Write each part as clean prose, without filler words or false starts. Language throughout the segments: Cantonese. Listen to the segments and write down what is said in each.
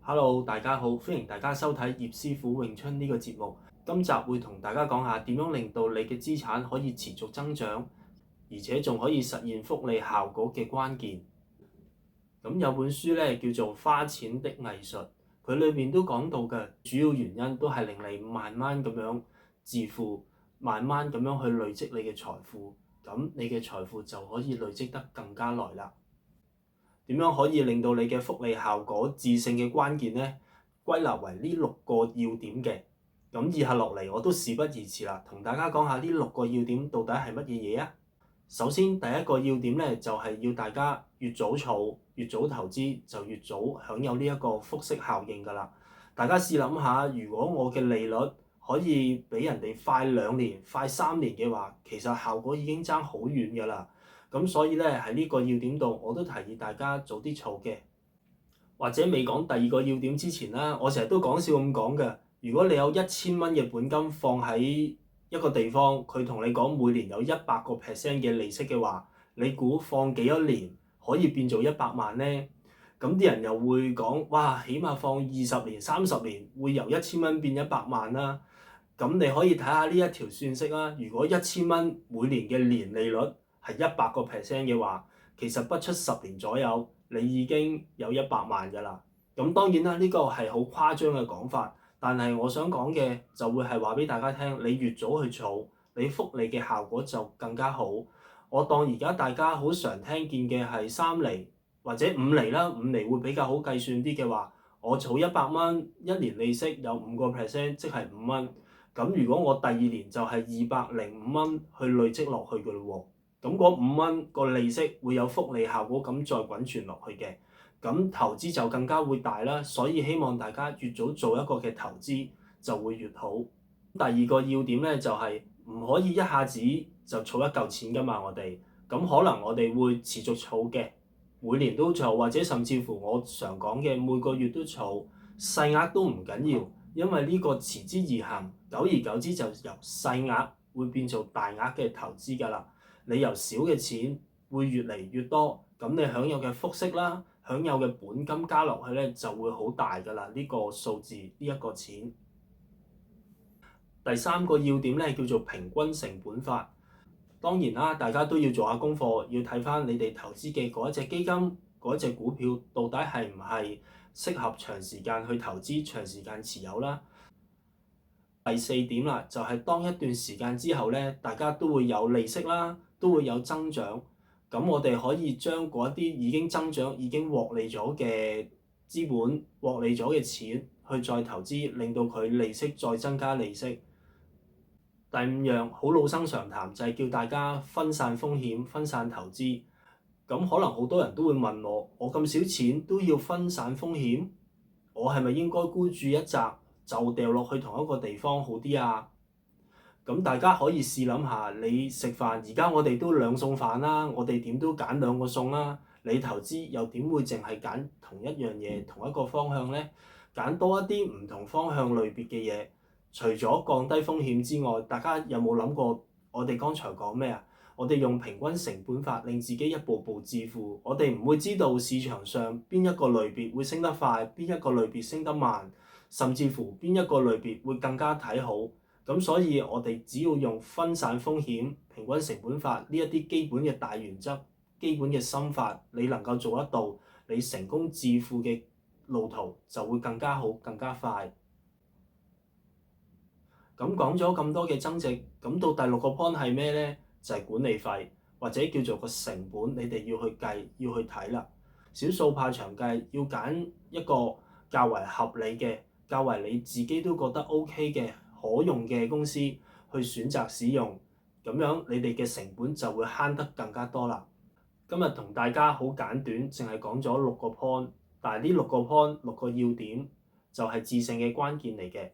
Hello，大家好，歡迎大家收睇葉師傅詠春呢個節目。今集會同大家講下點樣令到你嘅資產可以持續增長，而且仲可以實現複利效果嘅關鍵。咁有本書咧叫做《花錢的藝術》，佢裏面都講到嘅主要原因都係令你慢慢咁樣致富，慢慢咁樣去累積你嘅財富，咁你嘅財富就可以累積得更加耐啦。點樣可以令到你嘅複利效果致勝嘅關鍵呢？歸納為呢6個要點嘅。咁以下落嚟我都事不宜遲啦，同大家講下呢6個要點到底係乜嘢嘢啊？首先第一個要點咧，就係要大家越早儲、越早投資，就越早享有呢一個複息效應㗎啦。大家試諗下，如果我嘅利率可以比人哋快2年、快3年嘅話，其實效果已經爭好遠㗎啦。咁所以咧喺呢個要點度，我都提議大家早啲儲嘅。或者未講第二個要點之前啦，我成日都講笑咁講嘅。如果你有1000蚊嘅本金放喺一個地方，佢同你講每年有100% 嘅利息嘅話，你估放幾多年可以變做100萬呢？咁啲人又會講，哇，起碼放20年、30年會由1000蚊變100萬啦。咁你可以睇下呢一條算式啦。如果1000蚊每年嘅年利率係100% 嘅話，其實不出10年左右，你已經有100萬㗎啦。咁當然啦，呢個係好誇張嘅講法，但係我想講嘅就會係話俾大家聽，你越早去儲，你複利嘅效果就更加好。我當而家大家好常聽見嘅係3厘或者5厘啦，5厘會比較好計算啲嘅話，我儲100蚊，一年利息有5%，即係5蚊。咁如果我第2年就係205蚊去累積落去㗎咯喎，咁嗰5蚊個利息會有複利效果咁再滾傳落去嘅，咁投資就更加會大啦。所以希望大家越早做一個嘅投資就會越好。第二個要點咧就係唔可以一下子就儲一嚿錢㗎嘛，我哋咁可能我哋會持續儲嘅，每年都儲，或者甚至乎我常講嘅每個月都儲，細額都唔緊要。因為呢個持之以恆，久而久之就由細額會變做大額嘅投資㗎啦。你由少嘅錢會越嚟越多，咁你享有嘅複息啦，享有嘅本金加落去咧就會好大㗎啦。呢個數字呢一個錢。第三個要點咧叫做平均成本法。當然啦，大家都要做下功課，要睇翻你哋投資嘅嗰一隻基金、嗰一隻股票到底係唔係適合長時間去投資、長時間持有啦。第4點啦，就係當一段時間之後咧，大家都會有利息啦，都會有增長。咁我哋可以將嗰一啲已經增長、已經獲利咗嘅資本、獲利咗嘅錢去再投資，令到佢利息再增加利息。第5樣好老生常談，就係叫大家分散風險、分散投資。咁可能好多人都會問我咁少錢都要分散風險，我係咪應該孤注一擲就掉落去同一個地方好啲啊？咁大家可以試諗下，你食飯而家我哋都2餸飯啦，我哋點都揀2個餸啦。你投資又點會淨係揀同一樣嘢、同一個方向呢？揀多一啲唔同方向類別嘅嘢。除咗降低風險之外，大家有冇諗過我哋剛才講咩啊？我哋用平均成本法令自己一步步致富。我哋唔會知道市場上邊一個類別會升得快，邊一個類別升得慢，甚至乎邊一個類別會更加睇好。咁所以我哋只要用分散風險、平均成本法呢一啲基本嘅大原則、基本嘅心法，你能夠做得到，你成功致富嘅路途就會更加好、更加快。咁講咗咁多嘅增值，咁到第6個 point 係咩呢？就係管理費，或者叫做個成本，你哋要去計、要去睇啦。小數怕長計，要揀一個較為合理嘅、較為你自己都覺得 OK 嘅可用嘅公司去選擇使用，咁樣你哋嘅成本就會慳得更加多啦。今日同大家好簡短，淨係講咗6個 point，但係呢6個 point、6個要點就係致勝嘅關鍵嚟嘅。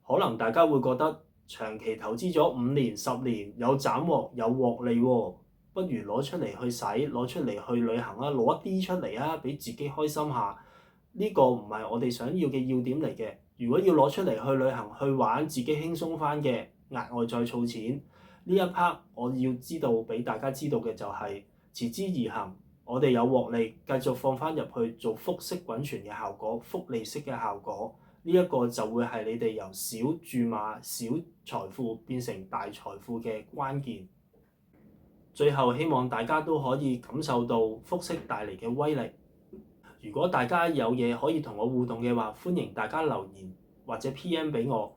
可能大家會覺得長期投資咗5年、10年有斬獲有獲利喎，不如攞出嚟去使，攞出嚟去旅行啊，攞一啲出嚟啊，俾自己開心下。呢個唔係我哋想要嘅要點嚟嘅。如果要攞出嚟去旅行去玩，自己輕鬆翻嘅，額外再儲錢。呢一 part 我要知道俾大家知道嘅就係持之以恆，我哋有獲利，繼續放翻入去做複式滾存嘅效果，複利式嘅效果，呢一個就會係你哋由小注碼小財富變成大財富嘅關鍵。最後希望大家都可以感受到複式帶嚟嘅威力。如果大家有嘢可以同我互動嘅話，歡迎大家留言或者 PM 俾我。